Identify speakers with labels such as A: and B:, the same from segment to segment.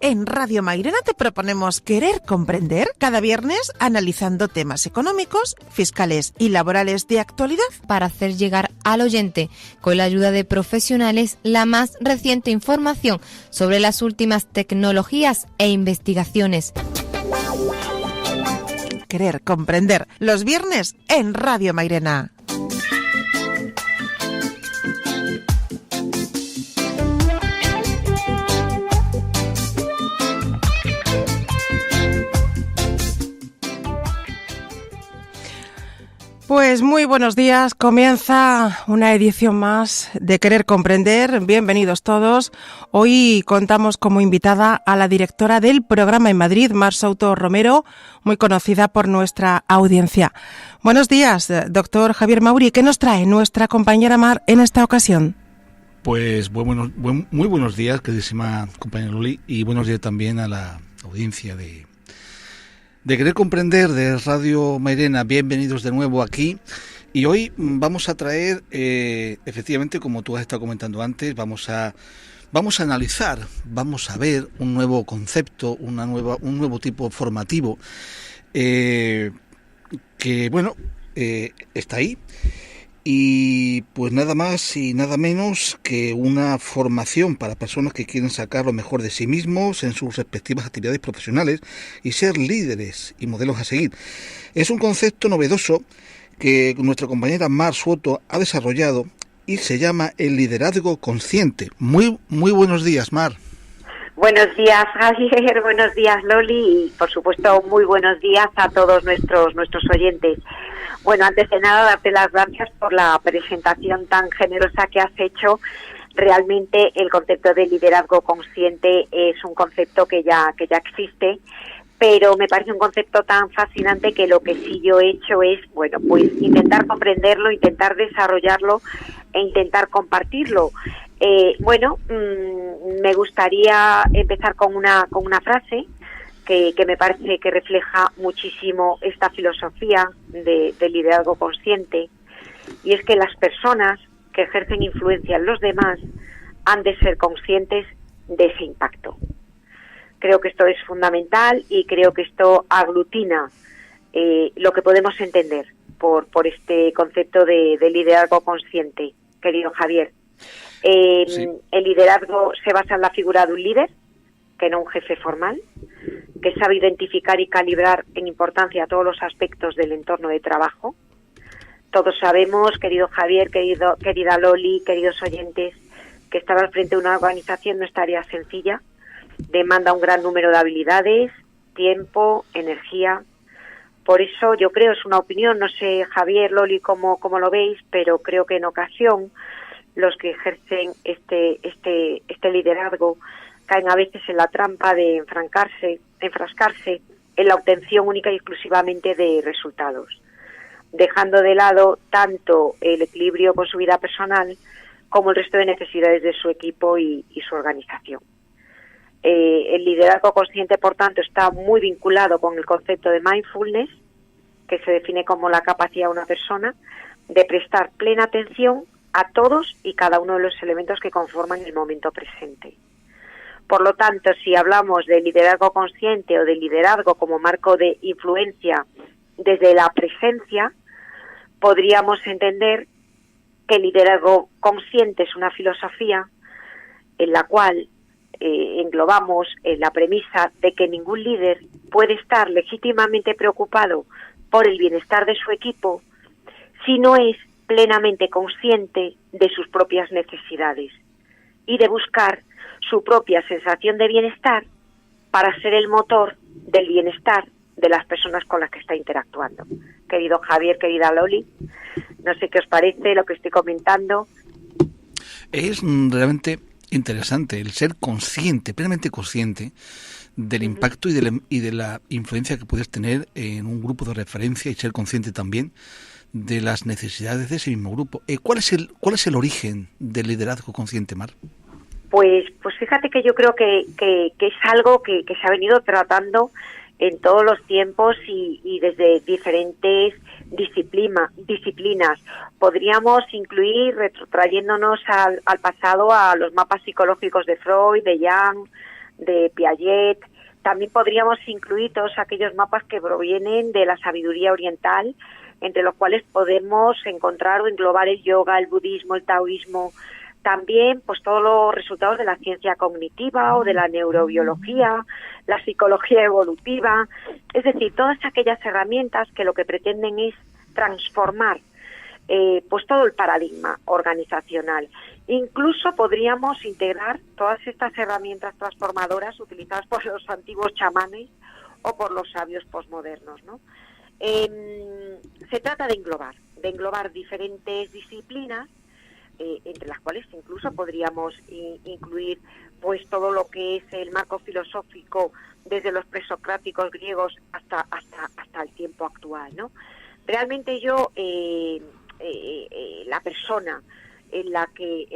A: en Radio Mairena te proponemos querer comprender cada viernes analizando temas económicos, fiscales y laborales de actualidad
B: para hacer llegar al oyente, con la ayuda de profesionales, la más reciente información sobre las últimas tecnologías e investigaciones.
A: Querer comprender los viernes en Radio Mairena. Pues muy buenos días, comienza una edición más de Querer Comprender, bienvenidos todos. Hoy contamos como invitada a la directora del programa en Madrid, Mar Souto Romero, muy conocida por nuestra audiencia. Buenos días, doctor Javier Mauri, ¿qué nos trae nuestra compañera Mar en esta ocasión?
C: Pues muy buenos días, queridísima compañera Loli, y buenos días también a la audiencia de Querer Comprender de Radio Mairena. Bienvenidos de nuevo aquí, y hoy vamos a traer, efectivamente, como tú has estado comentando antes, vamos a analizar, vamos a ver un nuevo concepto, un nuevo tipo formativo que está ahí, y pues nada más y nada menos que una formación para personas que quieren sacar lo mejor de sí mismos en sus respectivas actividades profesionales y ser líderes y modelos a seguir. Es un concepto novedoso que nuestra compañera Mar Souto ha desarrollado y se llama el liderazgo consciente. Muy buenos días, Mar.
D: Buenos días, Javier, buenos días, Loli, y por supuesto muy buenos días a todos nuestros oyentes. Bueno, antes de nada, darte las gracias por la presentación tan generosa que has hecho. Realmente el concepto de liderazgo consciente es un concepto que ya existe, pero me parece un concepto tan fascinante que lo que sí yo he hecho es, pues intentar comprenderlo, intentar desarrollarlo e intentar compartirlo. Me gustaría empezar con una frase que me parece que refleja muchísimo esta filosofía de liderazgo consciente, y es que las personas que ejercen influencia en los demás han de ser conscientes de ese impacto. Creo que esto es fundamental y creo que esto aglutina lo que podemos entender por este concepto de liderazgo consciente, querido Javier. Sí. El liderazgo se basa en la figura de un líder, que no un jefe formal, que sabe identificar y calibrar en importancia todos los aspectos del entorno de trabajo. Todos sabemos, querido Javier, querida Loli, queridos oyentes, que estar al frente de una organización no es tarea sencilla, demanda un gran número de habilidades, tiempo, energía. Por eso yo creo, es una opinión, no sé, Javier, Loli, cómo lo veis, pero creo que en ocasión los que ejercen este liderazgo caen a veces en la trampa de enfrascarse en la obtención única y exclusivamente de resultados, dejando de lado tanto el equilibrio con su vida personal como el resto de necesidades de su equipo y su organización. El liderazgo consciente, por tanto, está muy vinculado con el concepto de mindfulness, que se define como la capacidad de una persona de prestar plena atención a todos y cada uno de los elementos que conforman el momento presente. Por lo tanto, si hablamos de liderazgo consciente o de liderazgo como marco de influencia desde la presencia, podríamos entender que el liderazgo consciente es una filosofía en la cual englobamos la premisa de que ningún líder puede estar legítimamente preocupado por el bienestar de su equipo si no es plenamente consciente de sus propias necesidades y de buscar su propia sensación de bienestar para ser el motor del bienestar de las personas con las que está interactuando. Querido Javier, querida Loli, no sé qué os parece lo que estoy comentando.
C: Es realmente interesante el ser consciente, plenamente consciente del impacto y de la influencia que puedes tener en un grupo de referencia, y ser consciente también de las necesidades de ese mismo grupo. ¿Cuál es el origen del liderazgo consciente, Mar?
D: Pues fíjate que yo creo que es algo que se ha venido tratando en todos los tiempos y desde diferentes disciplinas. Podríamos incluir, retrotrayéndonos al pasado, a los mapas psicológicos de Freud, de Jung, de Piaget. También podríamos incluir todos aquellos mapas que provienen de la sabiduría oriental, entre los cuales podemos encontrar o englobar el yoga, el budismo, el taoísmo, también pues todos los resultados de la ciencia cognitiva o de la neurobiología, la psicología evolutiva, es decir, todas aquellas herramientas que lo que pretenden es transformar pues todo el paradigma organizacional. Incluso podríamos integrar todas estas herramientas transformadoras utilizadas por los antiguos chamanes o por los sabios posmodernos, ¿no? Se trata de englobar diferentes disciplinas, entre las cuales incluso podríamos incluir pues todo lo que es el marco filosófico desde los presocráticos griegos hasta el tiempo actual, ¿no? Realmente yo la persona en la que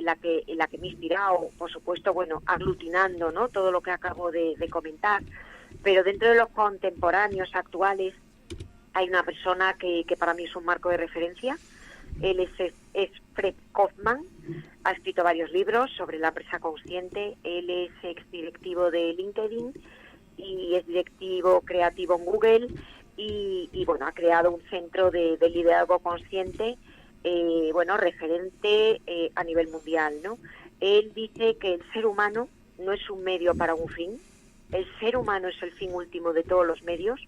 D: me he inspirado, por supuesto, bueno, aglutinando, ¿no?, todo lo que acabo de comentar, pero dentro de los contemporáneos actuales hay una persona que para mí es un marco de referencia. Él es Fred Kaufman, ha escrito varios libros sobre la empresa consciente. Él es exdirectivo de LinkedIn y es directivo creativo en Google y bueno, ha creado un centro de liderazgo consciente, bueno, referente a nivel mundial, ¿no? Él dice que el ser humano no es un medio para un fin, el ser humano es el fin último de todos los medios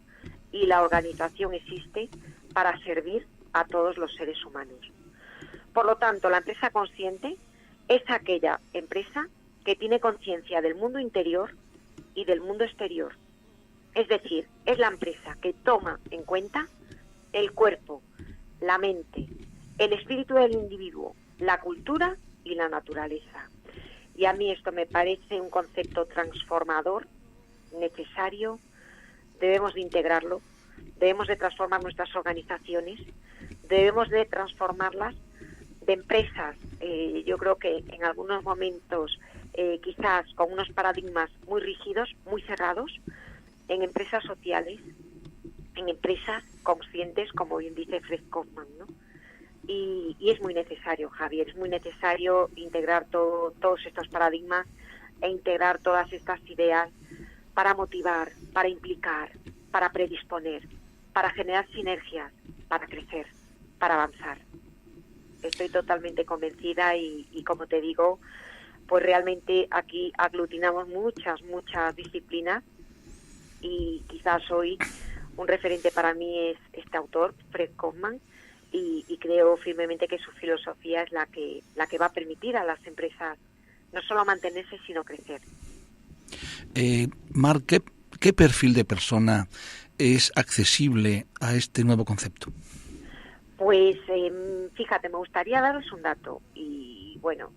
D: y la organización existe para servir a todos los seres humanos. Por lo tanto, la empresa consciente es aquella empresa que tiene conciencia del mundo interior y del mundo exterior. Es decir, es la empresa que toma en cuenta el cuerpo, la mente, el espíritu del individuo, la cultura y la naturaleza. Y a mí esto me parece un concepto transformador, necesario. Debemos de integrarlo, debemos de transformar nuestras organizaciones, debemos de transformarlas de empresas, yo creo que en algunos momentos quizás con unos paradigmas muy rígidos, muy cerrados, en empresas sociales, en empresas conscientes, como bien dice Fred Kaufman, ¿no? Y es muy necesario, Javier, es muy necesario integrar todos estos paradigmas e integrar todas estas ideas para motivar, para implicar, para predisponer, para generar sinergias, para crecer, para avanzar. Estoy totalmente convencida y como te digo, pues realmente aquí aglutinamos muchas disciplinas y quizás hoy un referente para mí es este autor, Fred Kaufman, y creo firmemente que su filosofía es la que va a permitir a las empresas no solo mantenerse, sino crecer.
C: Mar, ¿qué perfil de persona es accesible a este nuevo concepto?
D: Pues fíjate, me gustaría daros un dato y bueno,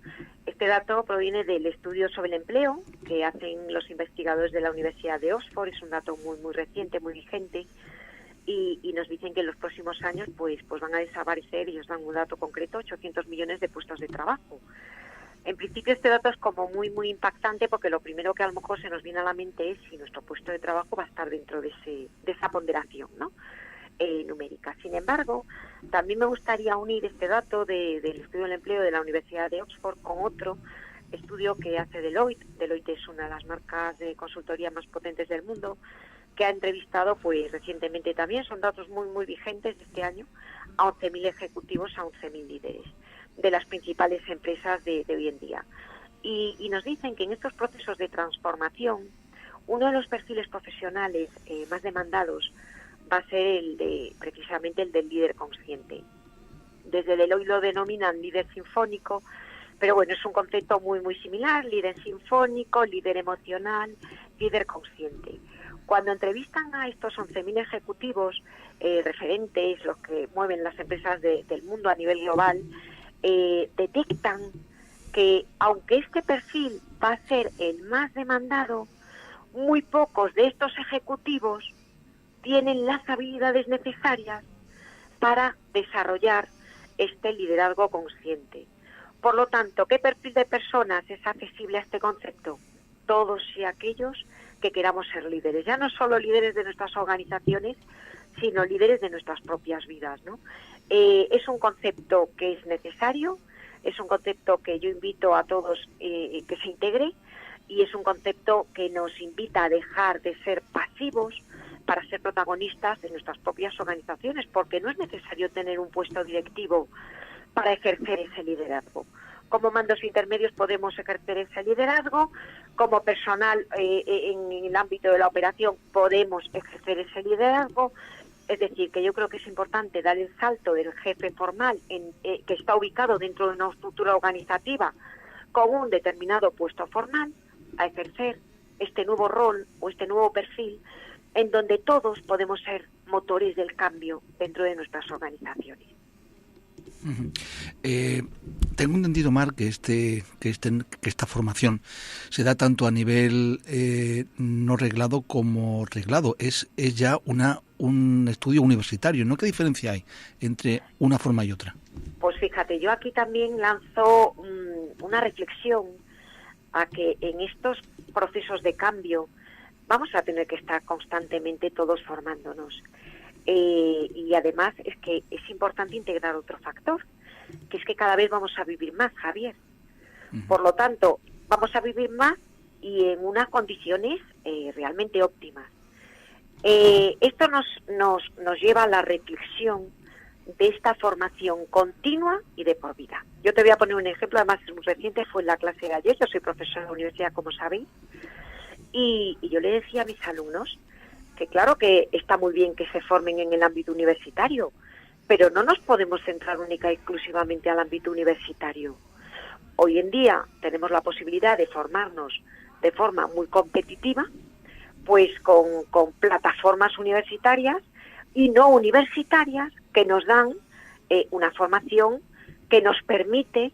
D: este dato proviene del estudio sobre el empleo que hacen los investigadores de la Universidad de Oxford. Es un dato muy reciente, muy vigente y nos dicen que en los próximos años pues van a desaparecer, y os dan un dato concreto, 800 millones de puestos de trabajo. En principio este dato es como muy impactante porque lo primero que a lo mejor se nos viene a la mente es si nuestro puesto de trabajo va a estar dentro de esa ponderación, ¿no?, numérica. Sin embargo, también me gustaría unir este dato del estudio del empleo de la Universidad de Oxford con otro estudio que hace Deloitte. Deloitte es una de las marcas de consultoría más potentes del mundo, que ha entrevistado pues recientemente también, son datos muy vigentes de este año, a 11.000 ejecutivos, a 11.000 líderes de las principales empresas de hoy en día. Y nos dicen que en estos procesos de transformación, uno de los perfiles profesionales más demandados va a ser precisamente el del líder consciente. Desde Deloitte lo denominan líder sinfónico, pero bueno, es un concepto muy similar: líder sinfónico, líder emocional, líder consciente. Cuando entrevistan a estos 11.000 ejecutivos referentes, los que mueven las empresas del mundo a nivel global, detectan que aunque este perfil va a ser el más demandado, muy pocos de estos ejecutivos tienen las habilidades necesarias para desarrollar este liderazgo consciente. Por lo tanto, ¿qué perfil de personas es accesible a este concepto? Todos y aquellos que queramos ser líderes, ya no solo líderes de nuestras organizaciones, sino líderes de nuestras propias vidas, ¿no? Es un concepto que es necesario, es un concepto que yo invito a todos que se integre y es un concepto que nos invita a dejar de ser pasivos para ser protagonistas de nuestras propias organizaciones, porque no es necesario tener un puesto directivo para ejercer ese liderazgo. Como mandos intermedios podemos ejercer ese liderazgo, como personal en el ámbito de la operación podemos ejercer ese liderazgo. Es decir, que yo creo que es importante dar el salto del jefe formal que está ubicado dentro de una estructura organizativa con un determinado puesto formal, a ejercer este nuevo rol o este nuevo perfil en donde todos podemos ser motores del cambio dentro de nuestras organizaciones.
C: Tengo entendido, Mar, que esta formación se da tanto a nivel no reglado como reglado. Es ya un estudio universitario, ¿no? ¿Qué diferencia hay entre una forma y otra?
D: Pues fíjate, yo aquí también lanzo una reflexión a que en estos procesos de cambio vamos a tener que estar constantemente todos formándonos. Y además es que es importante integrar otro factor, que es que cada vez vamos a vivir más, Javier. Por lo tanto, vamos a vivir más y en unas condiciones realmente óptimas. Esto nos lleva a la reflexión de esta formación continua y de por vida. Yo te voy a poner un ejemplo, además es muy reciente, fue en la clase de ayer. Yo soy profesora de la universidad, como sabéis, y yo le decía a mis alumnos que claro que está muy bien que se formen en el ámbito universitario, pero no nos podemos centrar única y exclusivamente al ámbito universitario. Hoy en día tenemos la posibilidad de formarnos de forma muy competitiva, pues con plataformas universitarias y no universitarias que nos dan una formación que nos permite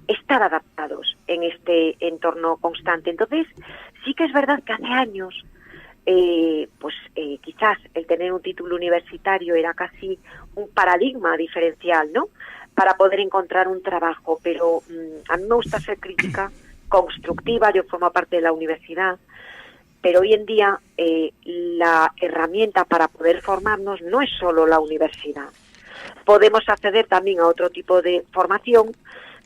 D: estar adaptados en este entorno constante. Entonces, sí que es verdad que hace años quizás el tener un título universitario era casi un paradigma diferencial, ¿no?, para poder encontrar un trabajo, pero a mí me gusta ser crítica, constructiva. Yo formo parte de la universidad, pero hoy en día la herramienta para poder formarnos no es solo la universidad. Podemos acceder también a otro tipo de formación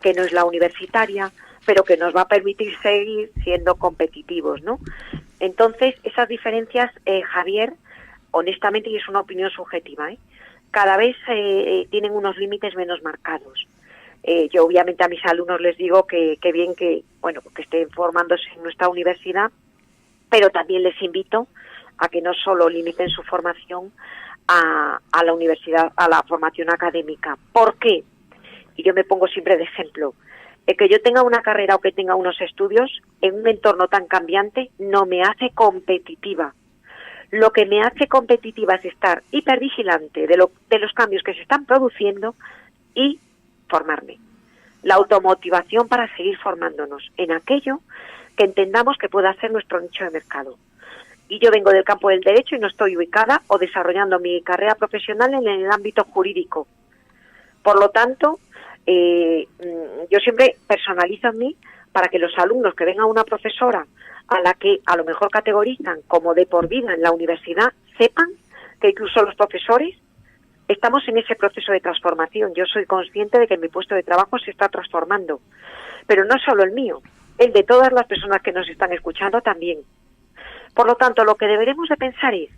D: que no es la universitaria, pero que nos va a permitir seguir siendo competitivos, ¿no? Entonces, esas diferencias, Javier, honestamente, y es una opinión subjetiva, cada vez tienen unos límites menos marcados. Yo obviamente a mis alumnos les digo que bien que estén formándose en nuestra universidad, pero también les invito a que no solo limiten su formación a la universidad, a la formación académica. ¿Por qué? Y yo me pongo siempre de ejemplo. El que yo tenga una carrera o que tenga unos estudios en un entorno tan cambiante no me hace competitiva. Lo que me hace competitiva es estar hipervigilante de los cambios que se están produciendo y formarme. La automotivación para seguir formándonos en aquello que entendamos que pueda ser nuestro nicho de mercado. Y yo vengo del campo del derecho y no estoy ubicada o desarrollando mi carrera profesional en el ámbito jurídico. Por lo tanto, yo siempre personalizo en mí para que los alumnos que vengan a una profesora a la que a lo mejor categorizan como de por vida en la universidad, sepan que incluso los profesores estamos en ese proceso de transformación. Yo soy consciente de que mi puesto de trabajo se está transformando, pero no solo el mío, el de todas las personas que nos están escuchando también. Por lo tanto, lo que deberemos de pensar es,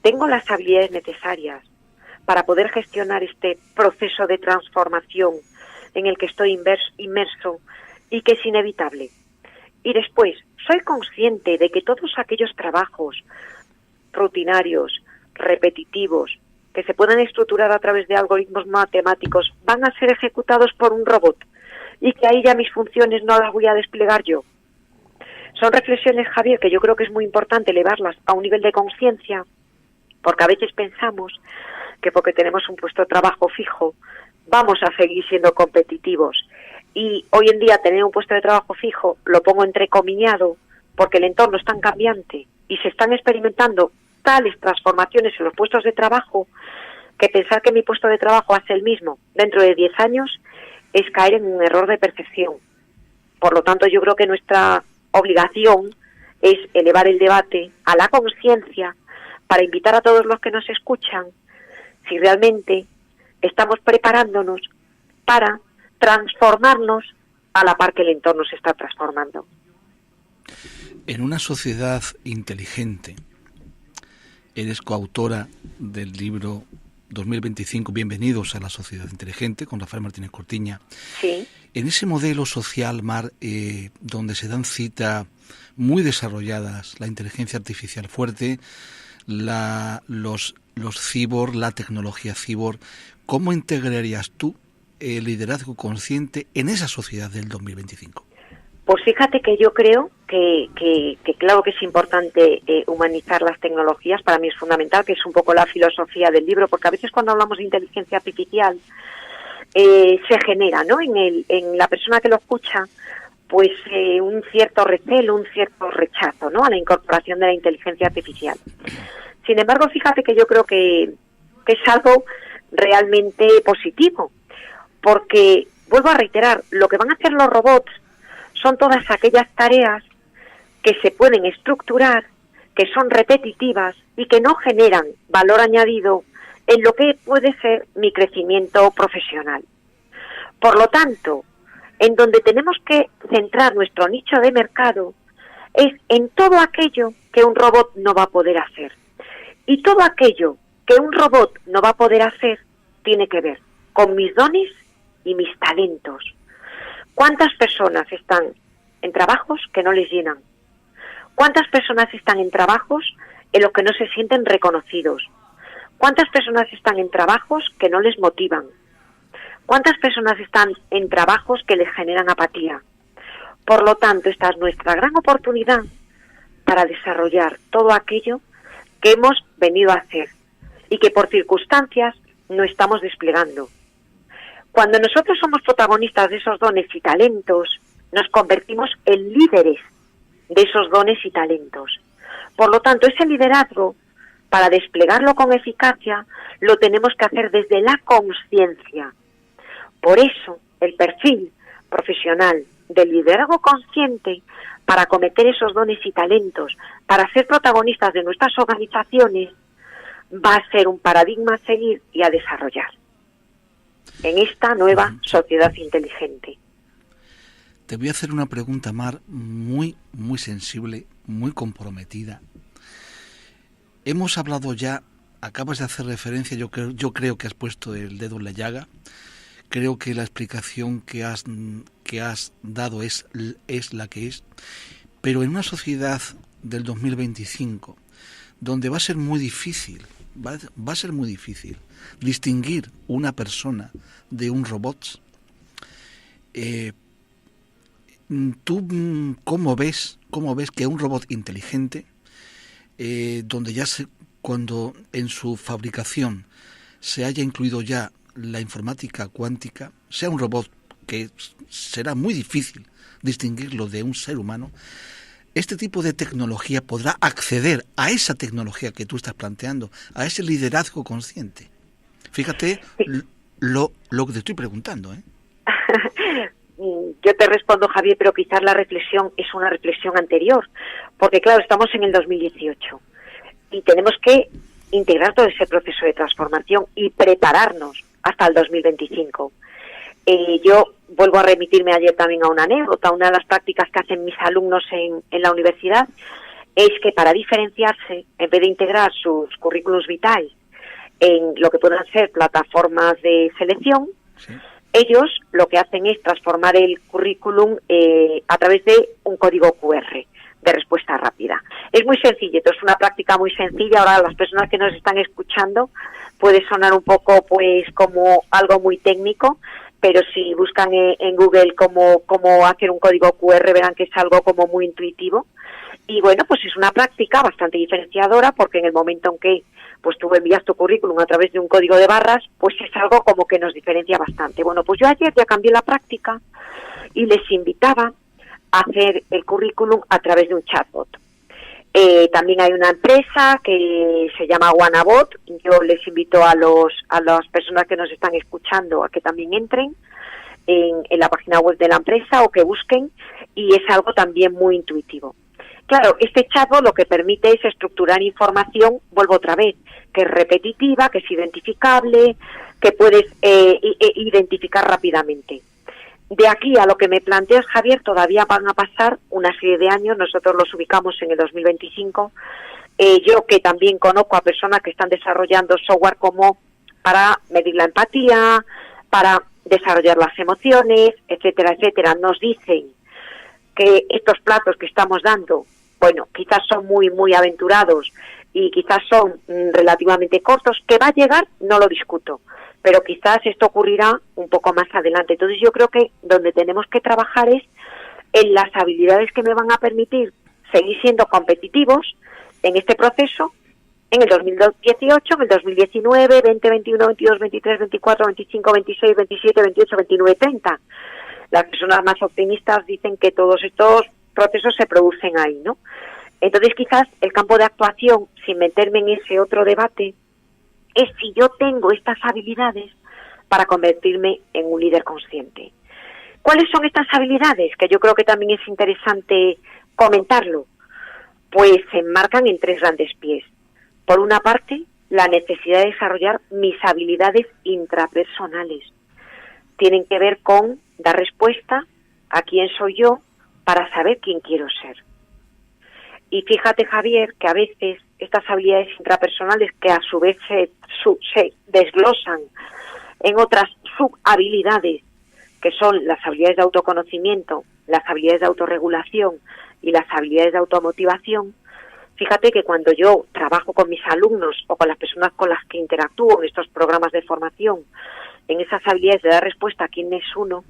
D: ¿tengo las habilidades necesarias para poder gestionar este proceso de transformación en el que estoy inmerso y que es inevitable? Y después, ¿soy consciente de que todos aquellos trabajos rutinarios, repetitivos, que se pueden estructurar a través de algoritmos matemáticos, van a ser ejecutados por un robot y que ahí ya mis funciones no las voy a desplegar yo? Son reflexiones, Javier, que yo creo que es muy importante elevarlas a un nivel de conciencia, porque a veces pensamos que porque tenemos un puesto de trabajo fijo vamos a seguir siendo competitivos. Y hoy en día tener un puesto de trabajo fijo lo pongo entrecomillado porque el entorno es tan cambiante y se están experimentando tales transformaciones en los puestos de trabajo que pensar que mi puesto de trabajo hace el mismo dentro de 10 años es caer en un error de percepción. Por lo tanto, yo creo que nuestra obligación es elevar el debate a la conciencia para invitar a todos los que nos escuchan si realmente estamos preparándonos para transformarnos a la par que el entorno se está transformando.
C: En una sociedad inteligente, eres coautora del libro 2025, Bienvenidos a la Sociedad Inteligente, con Rafael Martínez Cortiña.
D: Sí.
C: En ese modelo social, Mar, donde se dan cita muy desarrolladas, la inteligencia artificial fuerte, los cibor, la tecnología cibor, ¿cómo integrarías tú el liderazgo consciente en esa sociedad del 2025?
D: Pues fíjate que yo creo que claro que es importante humanizar las tecnologías. Para mí es fundamental, que es un poco la filosofía del libro, porque a veces cuando hablamos de inteligencia artificial se genera, ¿no?, en la persona que lo escucha, pues un cierto recelo, un cierto rechazo, ¿no?, a la incorporación de la inteligencia artificial. Sin embargo, fíjate que yo creo que es algo realmente positivo, porque, vuelvo a reiterar, lo que van a hacer los robots son todas aquellas tareas que se pueden estructurar, que son repetitivas y que no generan valor añadido en lo que puede ser mi crecimiento profesional. Por lo tanto, en donde tenemos que centrar nuestro nicho de mercado es en todo aquello que un robot no va a poder hacer. Y todo aquello que un robot no va a poder hacer tiene que ver con mis dones y mis talentos. ¿Cuántas personas están en trabajos que no les llenan? ¿Cuántas personas están en trabajos en los que no se sienten reconocidos? ¿Cuántas personas están en trabajos que no les motivan? ¿Cuántas personas están en trabajos que les generan apatía? Por lo tanto, esta es nuestra gran oportunidad para desarrollar todo aquello que hemos venido a hacer y que por circunstancias no estamos desplegando. Cuando nosotros somos protagonistas de esos dones y talentos, nos convertimos en líderes de esos dones y talentos. Por lo tanto, ese liderazgo, para desplegarlo con eficacia, lo tenemos que hacer desde la conciencia. Por eso, el perfil profesional del liderazgo consciente, para acometer esos dones y talentos, para ser protagonistas de nuestras organizaciones, va a ser un paradigma a seguir y a desarrollar en esta nueva sociedad inteligente.
C: Te voy a hacer una pregunta, Mar, muy, muy sensible, muy comprometida. Hemos hablado ya, acabas de hacer referencia, yo creo que has puesto el dedo en la llaga. Creo que la explicación que has dado es la que es. Pero en una sociedad del 2025, donde va a ser muy difícil, va a ser muy difícil distinguir una persona de un robot, ¿tú cómo ves que un robot inteligente, donde cuando en su fabricación se haya incluido ya la informática cuántica, sea un robot que será muy difícil distinguirlo de un ser humano, este tipo de tecnología podrá acceder a esa tecnología que tú estás planteando, a ese liderazgo consciente? Fíjate lo que te estoy preguntando, ¿eh?
D: Yo te respondo, Javier, pero quizás la reflexión es una reflexión anterior, porque claro, estamos en el 2018 y tenemos que integrar todo ese proceso de transformación y prepararnos hasta el 2025. Yo vuelvo a remitirme ayer también a una anécdota. Una de las prácticas que hacen mis alumnos en la universidad es que para diferenciarse, en vez de integrar sus currículums vitae en lo que puedan ser plataformas de selección, sí, ellos lo que hacen es transformar el currículum a través de un código QR de respuesta rápida. Es muy sencillo, es una práctica muy sencilla. Ahora, a las personas que nos están escuchando puede sonar un poco pues como algo muy técnico, pero si buscan en Google cómo hacer un código QR, verán que es algo como muy intuitivo. Y bueno, pues es una práctica bastante diferenciadora, porque en el momento en que pues tú envías tu currículum a través de un código de barras, pues es algo como que nos diferencia bastante. Bueno, pues yo ayer ya cambié la práctica y les invitaba a hacer el currículum a través de un chatbot. También hay una empresa que se llama Wanabot. Yo les invito a las personas que nos están escuchando a que también entren en la página web de la empresa o que busquen, y es algo también muy intuitivo. Claro, este chatbot lo que permite es estructurar información, vuelvo otra vez, que es repetitiva, que es identificable, que puedes identificar rápidamente. de aquí a lo que me planteas, Javier, todavía van a pasar una serie de años. Nosotros los ubicamos en el 2025. Yo que también conozco a personas que están desarrollando software como para medir la empatía, para desarrollar las emociones, etcétera, etcétera, nos dicen que estos plazos que estamos dando, bueno, quizás son muy, muy aventurados y quizás son relativamente cortos. Que va a llegar, no lo discuto, pero quizás esto ocurrirá un poco más adelante. Entonces yo creo que donde tenemos que trabajar es en las habilidades que me van a permitir seguir siendo competitivos en este proceso, en el 2018, en el 2019, 20, 21, 22, 23, 24, 25, 26, 27, 28, 29, 30. Las personas más optimistas dicen que todos estos procesos se producen ahí, ¿no? Entonces quizás el campo de actuación, sin meterme en ese otro debate, es si yo tengo estas habilidades para convertirme en un líder consciente. ¿Cuáles son estas habilidades? Que yo creo que también es interesante comentarlo. Pues se enmarcan en 3 grandes pies. Por una parte, la necesidad de desarrollar mis habilidades intrapersonales. Tienen que ver con dar respuesta a quién soy yo para saber quién quiero ser. Y fíjate, Javier, que a veces estas habilidades intrapersonales, que a su vez se desglosan en otras subhabilidades, que son las habilidades de autoconocimiento, las habilidades de autorregulación y las habilidades de automotivación. Fíjate que cuando yo trabajo con mis alumnos o con las personas con las que interactúo en estos programas de formación, en esas habilidades de dar respuesta a quién es uno,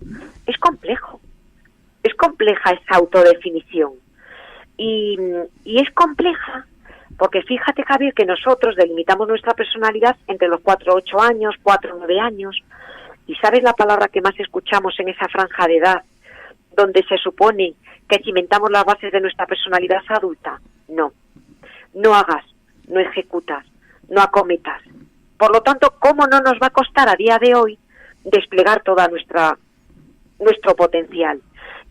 D: es complejo. Es compleja esa autodefinición. Y es compleja porque fíjate, Javier, que nosotros delimitamos nuestra personalidad entre los 4 8 años, 4 9 años. ¿Y sabes la palabra que más escuchamos en esa franja de edad, donde se supone que cimentamos las bases de nuestra personalidad adulta? No. No hagas, no ejecutas, no acometas. Por lo tanto, ¿cómo no nos va a costar a día de hoy desplegar toda nuestro potencial?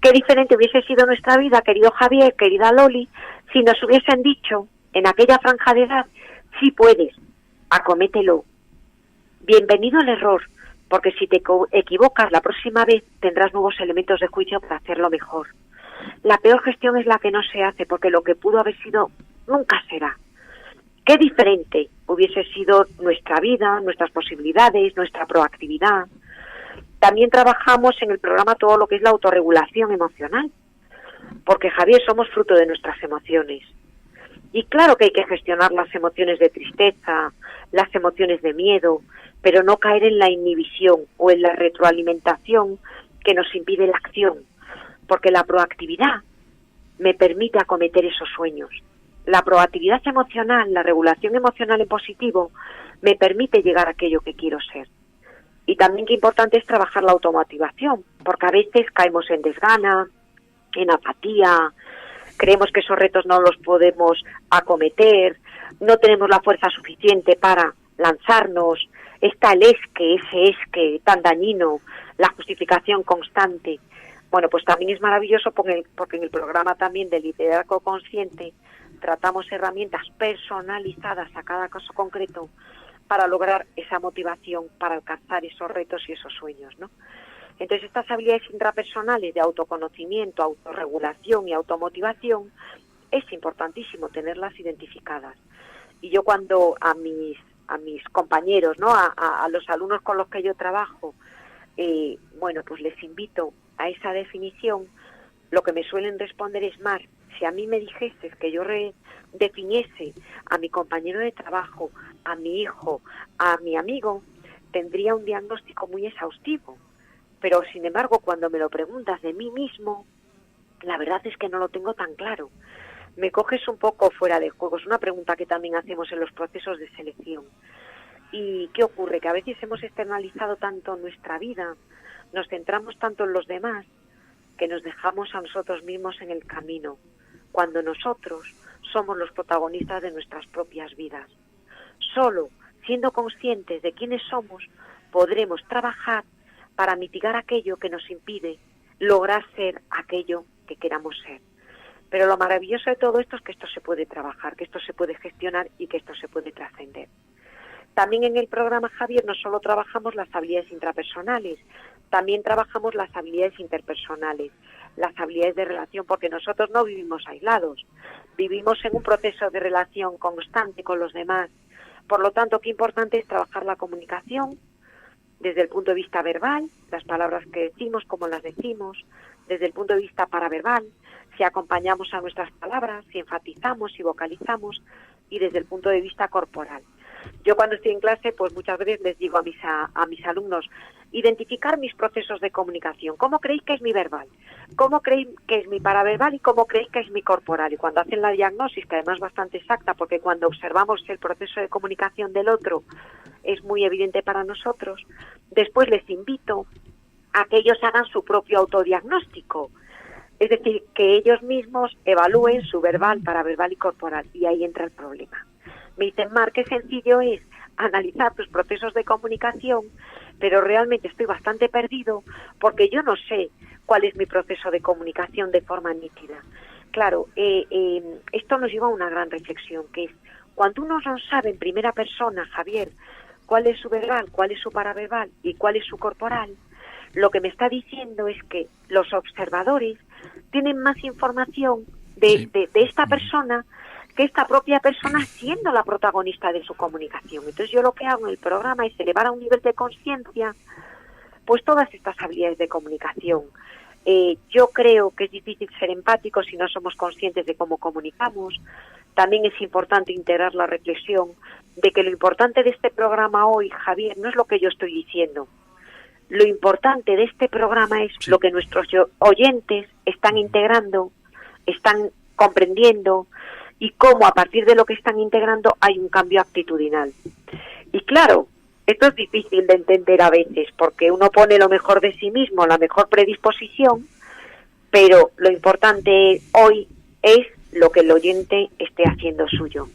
D: Qué diferente hubiese sido nuestra vida, querido Javier, querida Loli, si nos hubiesen dicho en aquella franja de edad: sí puedes, acomételo. Bienvenido al error, porque si te equivocas la próxima vez tendrás nuevos elementos de juicio para hacerlo mejor. La peor gestión es la que no se hace, porque lo que pudo haber sido nunca será. Qué diferente hubiese sido nuestra vida, nuestras posibilidades, nuestra proactividad. También trabajamos en el programa todo lo que es la autorregulación emocional, porque, Javier, somos fruto de nuestras emociones. Y claro que hay que gestionar las emociones de tristeza, las emociones de miedo, pero no caer en la inhibición o en la retroalimentación que nos impide la acción, porque la proactividad me permite acometer esos sueños. La proactividad emocional, la regulación emocional en positivo, me permite llegar a aquello que quiero ser. Y también qué importante es trabajar la automotivación, porque a veces caemos en desgana, en apatía, creemos que esos retos no los podemos acometer, no tenemos la fuerza suficiente para lanzarnos, está el ese tan dañino, la justificación constante. Bueno, pues también es maravilloso porque en el programa también de liderazgo consciente tratamos herramientas personalizadas a cada caso concreto para lograr esa motivación, para alcanzar esos retos y esos sueños, ¿no? Entonces, estas habilidades intrapersonales de autoconocimiento, autorregulación y automotivación es importantísimo tenerlas identificadas. Y yo cuando a mis compañeros, ¿no?, a los alumnos con los que yo trabajo, bueno, pues les invito a esa definición, lo que me suelen responder es: Mar, si a mí me dijeses que yo redefiniese a mi compañero de trabajo, a mi hijo, a mi amigo, tendría un diagnóstico muy exhaustivo. Pero, sin embargo, cuando me lo preguntas de mí mismo, la verdad es que no lo tengo tan claro. Me coges un poco fuera de juego. Es una pregunta que también hacemos en los procesos de selección. ¿Y qué ocurre? Que a veces hemos externalizado tanto nuestra vida, nos centramos tanto en los demás, que nos dejamos a nosotros mismos en el camino, cuando nosotros somos los protagonistas de nuestras propias vidas. Solo siendo conscientes de quiénes somos, podremos trabajar para mitigar aquello que nos impide lograr ser aquello que queramos ser. Pero lo maravilloso de todo esto es que esto se puede trabajar, que esto se puede gestionar y que esto se puede trascender. También en el programa, Javier, no solo trabajamos las habilidades intrapersonales, también trabajamos las habilidades interpersonales, las habilidades de relación, porque nosotros no vivimos aislados, vivimos en un proceso de relación constante con los demás. Por lo tanto, qué importante es trabajar la comunicación desde el punto de vista verbal, las palabras que decimos, cómo las decimos, desde el punto de vista paraverbal, si acompañamos a nuestras palabras, si enfatizamos, si vocalizamos, y desde el punto de vista corporal. Yo cuando estoy en clase, pues muchas veces les digo a mis alumnos, identificar mis procesos de comunicación. ¿Cómo creéis que es mi verbal? ¿Cómo creéis que es mi paraverbal? ¿Y cómo creéis que es mi corporal? Y cuando hacen la diagnosis, que además es bastante exacta, porque cuando observamos el proceso de comunicación del otro, es muy evidente para nosotros, después les invito a que ellos hagan su propio autodiagnóstico. Es decir, que ellos mismos evalúen su verbal, paraverbal y corporal. Y ahí entra el problema. Me dicen, Mar, qué sencillo es analizar tus procesos de comunicación, pero realmente estoy bastante perdido porque yo no sé cuál es mi proceso de comunicación de forma nítida. Claro, esto nos lleva a una gran reflexión, que es cuando uno no sabe en primera persona, Javier, cuál es su verbal, cuál es su paraverbal y cuál es su corporal, lo que me está diciendo es que los observadores tienen más información de esta persona que esta propia persona siendo la protagonista de su comunicación. Entonces yo lo que hago en el programa es elevar a un nivel de conciencia pues todas estas habilidades de comunicación. Yo creo que es difícil ser empáticos si no somos conscientes de cómo comunicamos. También es importante integrar la reflexión de que lo importante de este programa hoy, Javier, no es lo que yo estoy diciendo. Lo importante de este programa es lo que nuestros oyentes están integrando, están comprendiendo, y cómo a partir de lo que están integrando hay un cambio actitudinal. Y claro, esto es difícil de entender a veces, porque uno pone lo mejor de sí mismo, la mejor predisposición, pero lo importante hoy es lo que el oyente esté haciendo suyo.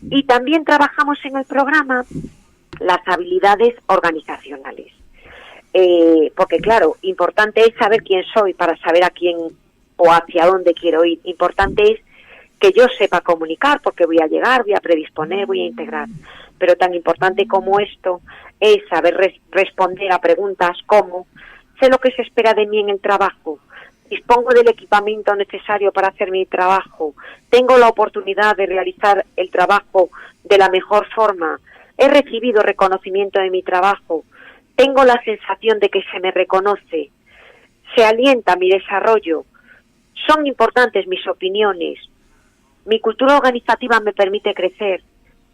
D: Y también trabajamos en el programa las habilidades organizacionales. Porque claro, importante es saber quién soy para saber a quién o hacia dónde quiero ir. Importante es que yo sepa comunicar, porque voy a llegar, voy a predisponer, voy a integrar. Pero tan importante como esto es saber responder a preguntas como: sé lo que se espera de mí en el trabajo, dispongo del equipamiento necesario para hacer mi trabajo, tengo la oportunidad de realizar el trabajo de la mejor forma, he recibido reconocimiento de mi trabajo, tengo la sensación de que se me reconoce, se alienta mi desarrollo, son importantes mis opiniones, mi cultura organizativa me permite crecer,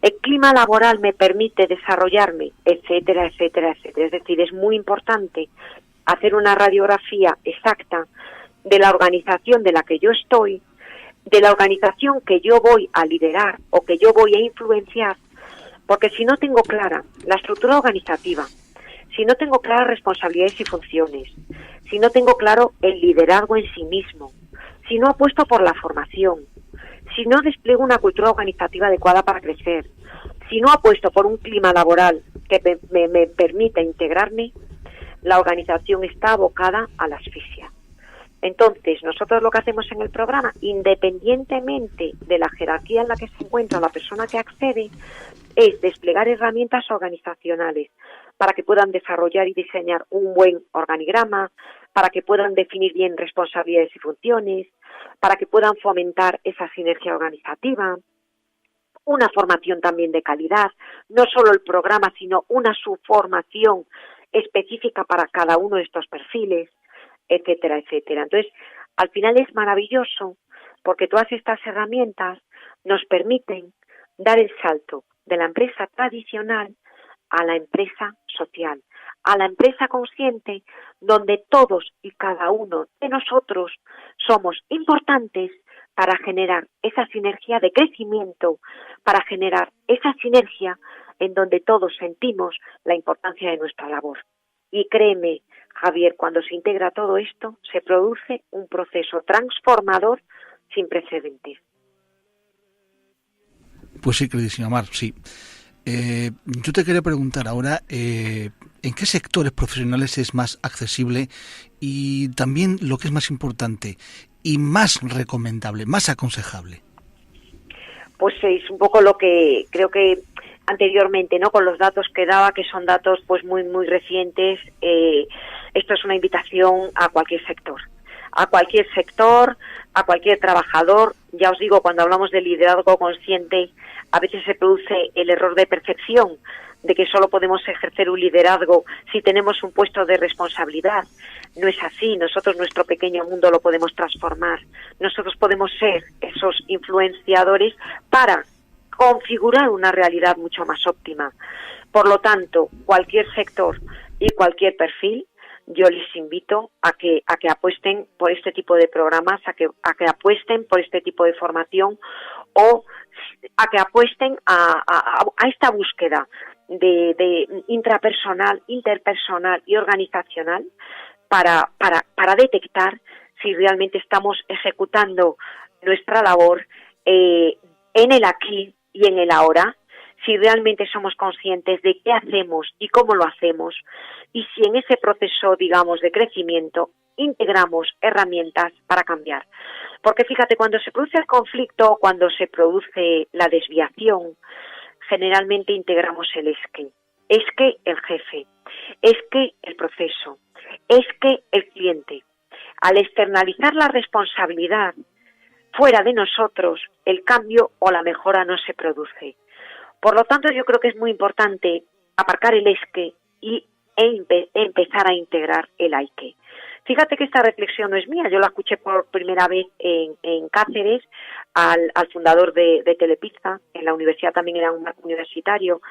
D: el clima laboral me permite desarrollarme, etcétera, etcétera, etcétera. Es decir, es muy importante hacer una radiografía exacta de la organización de la que yo estoy, de la organización que yo voy a liderar o que yo voy a influenciar, porque si no tengo clara la estructura organizativa, si no tengo claras responsabilidades y funciones, si no tengo claro el liderazgo en sí mismo, si no apuesto por la formación, si no despliego una cultura organizativa adecuada para crecer, si no apuesto por un clima laboral que me permita integrarme, la organización está abocada a la asfixia. Entonces, nosotros lo que hacemos en el programa, independientemente de la jerarquía en la que se encuentra la persona que accede, es desplegar herramientas organizacionales para que puedan desarrollar y diseñar un buen organigrama, para que puedan definir bien responsabilidades y funciones, para que puedan fomentar esa sinergia organizativa, una formación también de calidad, no solo el programa, sino una subformación específica para cada uno de estos perfiles, etcétera, etcétera. Entonces, al final es maravilloso porque todas estas herramientas nos permiten dar el salto de la empresa tradicional a la empresa social, a la empresa consciente, donde todos y cada uno de nosotros somos importantes para generar esa sinergia de crecimiento, para generar esa sinergia en donde todos sentimos la importancia de nuestra labor. Y créeme, Javier, cuando se integra todo esto, se produce un proceso transformador sin precedentes.
C: Pues sí, queridísima Mar, sí. Yo te quería preguntar ahora, ¿en qué sectores profesionales es más accesible y también, lo que es más importante y más recomendable, más aconsejable?
D: Pues es un poco lo que creo que anteriormente, ¿no? Con los datos que daba, que son datos pues muy recientes. Esto es una invitación a cualquier sector, a cualquier trabajador. Ya os digo, cuando hablamos de liderazgo consciente, a veces se produce el error de percepción de que solo podemos ejercer un liderazgo si tenemos un puesto de responsabilidad. No es así. Nosotros nuestro pequeño mundo lo podemos transformar. Nosotros podemos ser esos influenciadores para configurar una realidad mucho más óptima. Por lo tanto, cualquier sector y cualquier perfil, yo les invito a que apuesten por este tipo de programas, a que apuesten por este tipo de formación, o a que apuesten a esta búsqueda de intrapersonal, interpersonal y organizacional para detectar si realmente estamos ejecutando nuestra labor en el aquí y en el ahora, si realmente somos conscientes de qué hacemos y cómo lo hacemos, y si en ese proceso, digamos, de crecimiento integramos herramientas para cambiar. Porque fíjate, cuando se produce el conflicto, cuando se produce la desviación, generalmente integramos el es que el jefe, es que el proceso, es que el cliente. Al externalizar la responsabilidad fuera de nosotros, el cambio o la mejora no se produce. Por lo tanto, yo creo que es muy importante aparcar el e empezar a integrar el hay que. Fíjate que esta reflexión no es mía, yo la escuché por primera vez en Cáceres al fundador de Telepizza, en la universidad también era un universitario,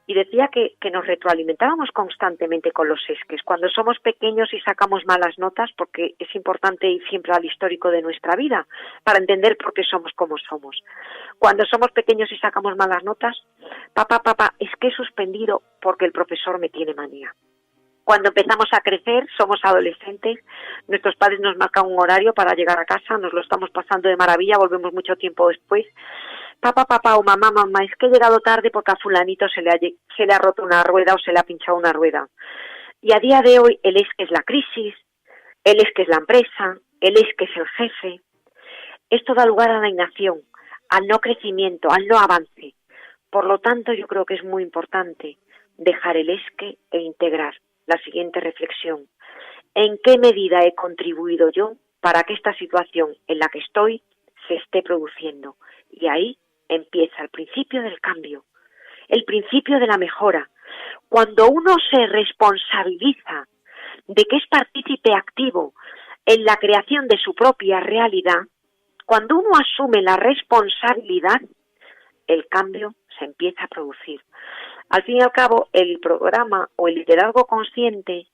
D: y decía que nos retroalimentábamos constantemente con los esques. Cuando somos pequeños y sacamos malas notas, porque es importante ir siempre al histórico de nuestra vida para entender por qué somos como somos. Cuando somos pequeños y sacamos malas notas, papá, es que he suspendido porque el profesor me tiene manía. Cuando empezamos a crecer, somos adolescentes, nuestros padres nos marcan un horario para llegar a casa, nos lo estamos pasando de maravilla, volvemos mucho tiempo después. Papá o mamá, es que he llegado tarde porque a fulanito se le ha roto una rueda o se le ha pinchado una rueda. Y a día de hoy, el es que es la crisis, el es que es la empresa, el es que es el jefe. Esto da lugar a la inacción, al no crecimiento, al no avance. Por lo tanto, yo creo que es muy importante dejar el es que e integrar la siguiente reflexión. ¿En qué medida he contribuido yo para que esta situación en la que estoy se esté produciendo? Y ahí empieza el principio del cambio, el principio de la mejora. Cuando uno se responsabiliza de que es partícipe activo en la creación de su propia realidad, cuando uno asume la responsabilidad, el cambio se empieza a producir. Al fin y al cabo, el programa o el liderazgo consciente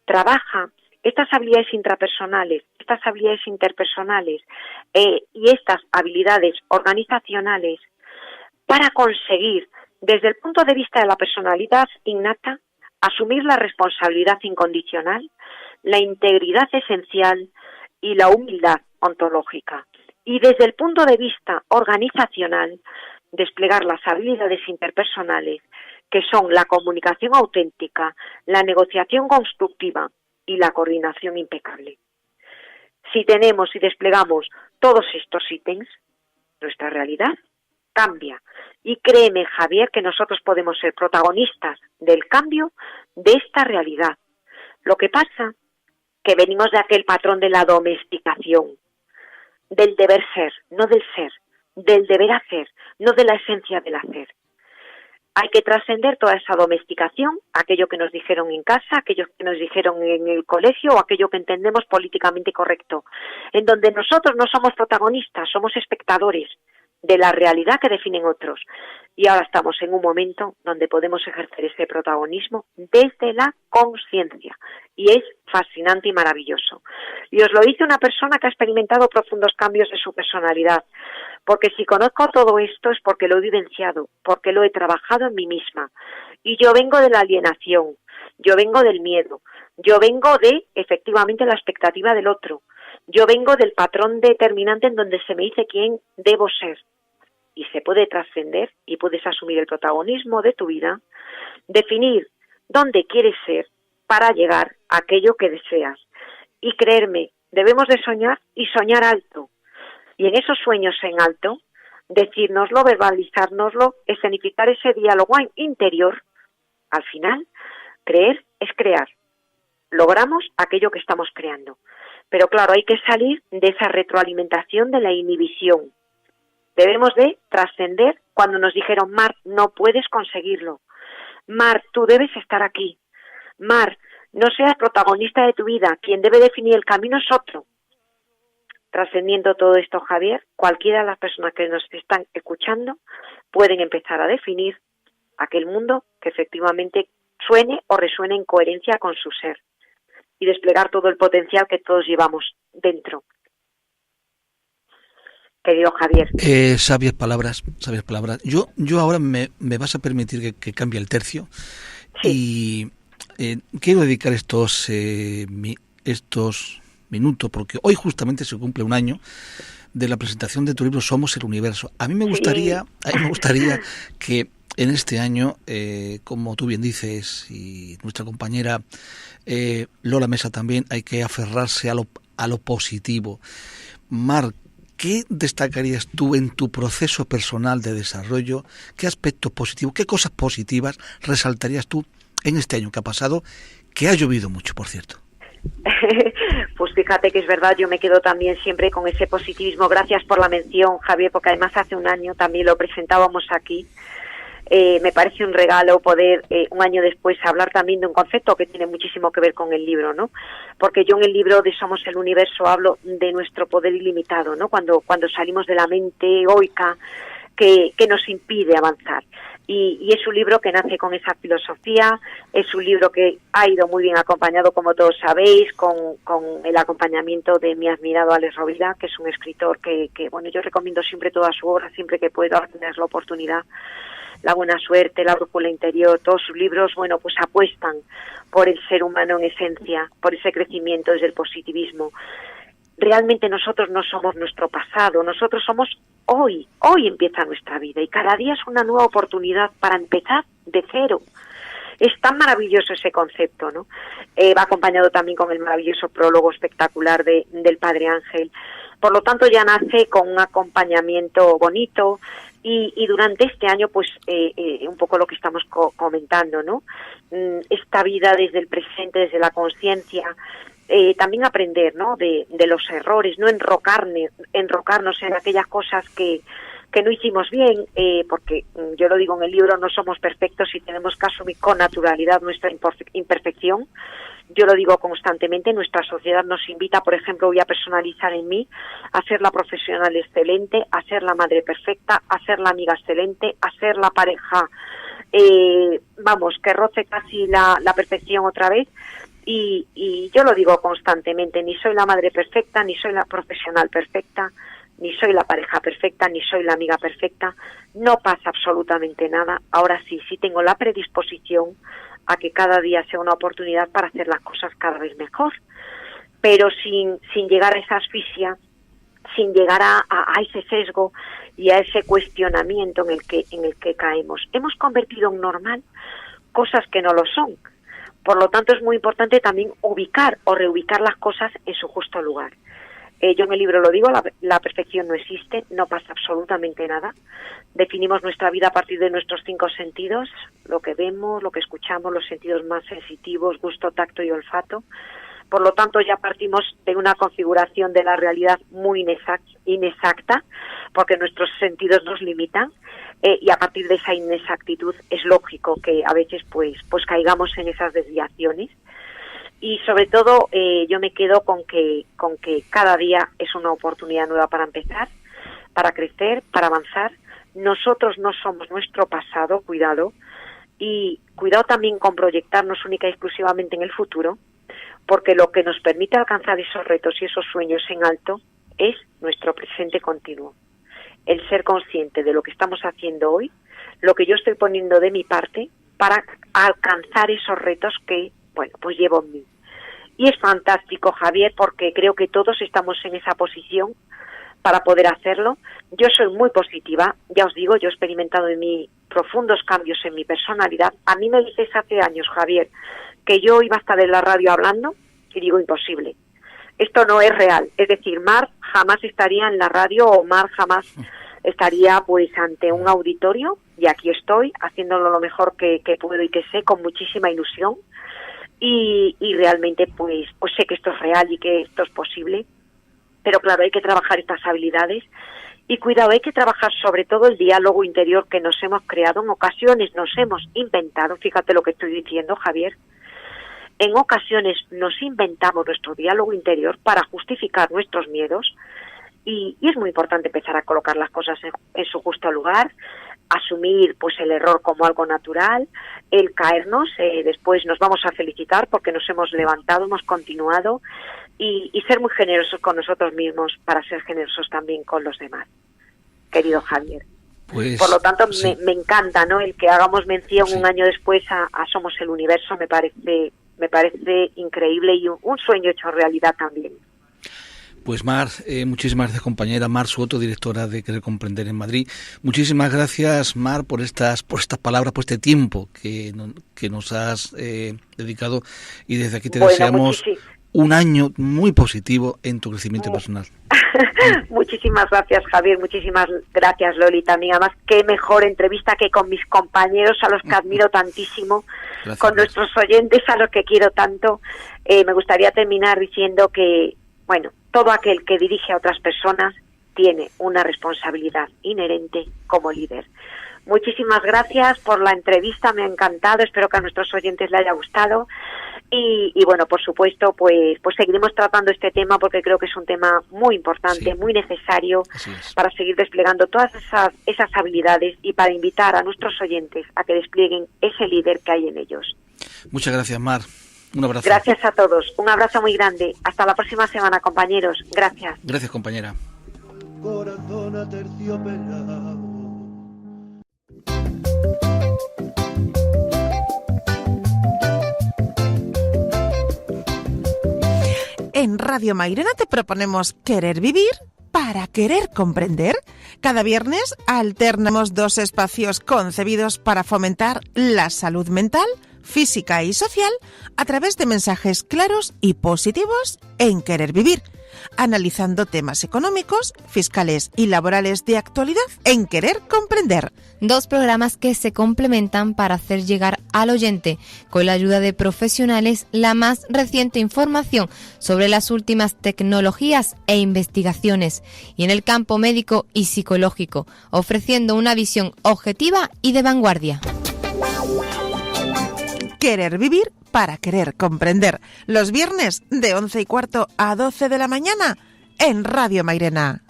D: trabaja estas habilidades intrapersonales, estas habilidades interpersonales y estas habilidades organizacionales para conseguir, desde el punto de vista de la personalidad innata, asumir la responsabilidad incondicional, la integridad esencial y la humildad ontológica. Y desde el punto de vista organizacional, desplegar las habilidades interpersonales, que son la comunicación auténtica, la negociación constructiva y la coordinación impecable. Si tenemos y desplegamos todos estos ítems, nuestra realidad cambia. Y créeme, Javier, que nosotros podemos ser protagonistas del cambio de esta realidad. Lo que pasa que venimos de aquel patrón de la domesticación, del deber ser, no del ser, del deber hacer, no de la esencia del hacer. Hay que trascender toda esa domesticación, aquello que nos dijeron en casa, aquello que nos dijeron en el colegio o aquello que entendemos políticamente correcto, en donde nosotros no somos protagonistas, somos espectadores de la realidad que definen otros. Y ahora estamos en un momento donde podemos ejercer ese protagonismo desde la conciencia. Y es fascinante y maravilloso. Y os lo dice una persona que ha experimentado profundos cambios de su personalidad. Porque si conozco todo esto es porque lo he vivenciado, porque lo he trabajado en mí misma. Y yo vengo de la alienación, yo vengo del miedo, yo vengo de, efectivamente, la expectativa del otro. Yo vengo del patrón determinante en donde se me dice quién debo ser. Y se puede trascender y puedes asumir el protagonismo de tu vida, definir dónde quieres ser para llegar a aquello que deseas. Y creerme, debemos de soñar y soñar alto. Y en esos sueños en alto decírnoslo, verbalizárnoslo, escenificar ese diálogo interior. Al final, creer es crear. Logramos aquello que estamos creando. Pero claro, hay que salir de esa retroalimentación de la inhibición. Debemos de trascender cuando nos dijeron, Mar, no puedes conseguirlo. Mar, tú debes estar aquí. Mar, no seas protagonista de tu vida. Quien debe definir el camino es otro. Trascendiendo todo esto, Javier, cualquiera de las personas que nos están escuchando pueden empezar a definir aquel mundo que efectivamente suene o resuene en coherencia con su ser y desplegar todo el potencial que todos llevamos dentro. Querido Javier.
C: Sabias palabras. Yo ahora me vas a permitir que cambie el tercio. Sí. Y quiero dedicar estos minutos, porque hoy justamente se cumple un año de la presentación de tu libro Somos el Universo. A mí me gustaría que en este año, como tú bien dices, y nuestra compañera Lola Mesa también, hay que aferrarse a lo positivo. Mar, ¿qué destacarías tú en tu proceso personal de desarrollo? ¿Qué aspectos positivos, qué cosas positivas resaltarías tú en este año que ha pasado, que ha llovido mucho, por cierto?
D: Pues fíjate que es verdad, yo me quedo también siempre con ese positivismo. Gracias por la mención, Javier, porque además hace un año también lo presentábamos aquí. Me parece un regalo poder, un año después, hablar también de un concepto que tiene muchísimo que ver con el libro, ¿no? Porque yo en el libro de Somos el Universo hablo de nuestro poder ilimitado, ¿no? Cuando salimos de la mente egoica que nos impide avanzar. Y es un libro que nace con esa filosofía, es un libro que ha ido muy bien acompañado, como todos sabéis, con el acompañamiento de mi admirado Alex Rovira, que es un escritor que bueno, yo recomiendo siempre toda su obra, siempre que puedo tener la oportunidad. La buena suerte, La brújula interior, todos sus libros, bueno, pues apuestan por el ser humano en esencia, por ese crecimiento desde el positivismo. Realmente nosotros no somos nuestro pasado, nosotros somos hoy empieza nuestra vida y cada día es una nueva oportunidad para empezar de cero. Es tan maravilloso ese concepto, ¿no? Va acompañado también con el maravilloso prólogo espectacular del Padre Ángel. Por lo tanto, ya nace con un acompañamiento bonito y durante este año, pues, un poco lo que estamos comentando, ¿no? Esta vida desde el presente, desde la conciencia, también aprender, ¿no? De los errores, no enrocarnos en aquellas cosas que no hicimos bien, porque yo lo digo en el libro, no somos perfectos y tenemos que asumir con naturalidad nuestra imperfección. Yo lo digo constantemente, nuestra sociedad nos invita, por ejemplo, voy a personalizar en mí, a ser la profesional excelente, a ser la madre perfecta, a ser la amiga excelente, a ser la pareja, que roce casi la perfección otra vez. Y yo lo digo constantemente, ni soy la madre perfecta, ni soy la profesional perfecta, ni soy la pareja perfecta, ni soy la amiga perfecta, no pasa absolutamente nada. Ahora sí tengo la predisposición a que cada día sea una oportunidad para hacer las cosas cada vez mejor, pero sin llegar a esa asfixia, sin llegar a ese sesgo y a ese cuestionamiento en el que caemos. Hemos convertido en normal cosas que no lo son. Por lo tanto, es muy importante también ubicar o reubicar las cosas en su justo lugar. Yo en el libro lo digo, la perfección no existe, no pasa absolutamente nada. Definimos nuestra vida a partir de nuestros 5 sentidos, lo que vemos, lo que escuchamos, los sentidos más sensitivos, gusto, tacto y olfato. Por lo tanto, ya partimos de una configuración de la realidad muy inexacta, porque nuestros sentidos nos limitan, y a partir de esa inexactitud es lógico que a veces pues caigamos en esas desviaciones. Y sobre todo yo me quedo con que cada día es una oportunidad nueva para empezar, para crecer, para avanzar. Nosotros no somos nuestro pasado, cuidado, y cuidado también con proyectarnos única y exclusivamente en el futuro, porque lo que nos permite alcanzar esos retos y esos sueños en alto es nuestro presente continuo. El ser consciente de lo que estamos haciendo hoy, lo que yo estoy poniendo de mi parte para alcanzar esos retos que pues llevo en mí. Y es fantástico, Javier, porque creo que todos estamos en esa posición para poder hacerlo. Yo soy muy positiva, ya os digo, yo he experimentado en mí profundos cambios en mi personalidad. A mí me dices hace años, Javier, que yo iba a estar en la radio hablando y digo imposible. Esto no es real. Es decir, Mar jamás estaría en la radio o Mar jamás estaría pues ante un auditorio, y aquí estoy haciéndolo lo mejor que puedo y que sé, con muchísima ilusión, y realmente pues sé que esto es real y que esto es posible, pero claro, hay que trabajar estas habilidades. Y cuidado, hay que trabajar sobre todo el diálogo interior que nos hemos creado. En ocasiones nos hemos inventado, fíjate lo que estoy diciendo, Javier, en ocasiones nos inventamos nuestro diálogo interior para justificar nuestros miedos, y es muy importante empezar a colocar las cosas en su justo lugar, asumir pues el error como algo natural, el caernos, después nos vamos a felicitar porque nos hemos levantado, hemos continuado, y ser muy generosos con nosotros mismos para ser generosos también con los demás, querido Javier.
C: Pues,
D: por lo tanto,
C: sí.
D: me encanta, ¿no?, el que hagamos mención un año después a Somos el Universo. Me parece increíble y un sueño hecho realidad también.
C: Pues Mar, muchísimas gracias, compañera Mar Soto, directora de Querer Comprender en Madrid. Muchísimas gracias, Mar, por estas palabras, por este tiempo que nos has dedicado, y desde aquí te deseamos un año muy positivo en tu crecimiento personal.
D: Muchísimas gracias, Javier, muchísimas gracias, Loli, también. Además, qué mejor entrevista que con mis compañeros, a los que admiro tantísimo, gracias, con nuestros oyentes, a los que quiero tanto. Me gustaría terminar diciendo que, bueno, todo aquel que dirige a otras personas tiene una responsabilidad inherente como líder. Muchísimas gracias por la entrevista, me ha encantado, espero que a nuestros oyentes les haya gustado. Y bueno, por supuesto, pues seguiremos tratando este tema porque creo que es un tema muy importante, muy necesario para seguir desplegando todas esas habilidades y para invitar a nuestros oyentes a que desplieguen ese líder que hay en ellos.
C: Muchas gracias, Mar. Un abrazo.
D: Gracias a todos. Un abrazo muy grande. Hasta la próxima semana, compañeros. Gracias.
C: Gracias, compañera.
E: Corazón aterciopelado.
A: En Radio Mairena te proponemos querer vivir para querer comprender. Cada viernes alternamos dos espacios concebidos para fomentar la salud mental, física y social a través de mensajes claros y positivos en Querer Vivir, analizando temas económicos, fiscales y laborales de actualidad en Querer Comprender.
B: Dos programas que se complementan para hacer llegar al oyente, con la ayuda de profesionales, la más reciente información sobre las últimas tecnologías e investigaciones y en el campo médico y psicológico, ofreciendo una visión objetiva y de vanguardia.
A: Querer Vivir para querer comprender. Los viernes de 11:15 a 12 de la mañana en Radio Mairena.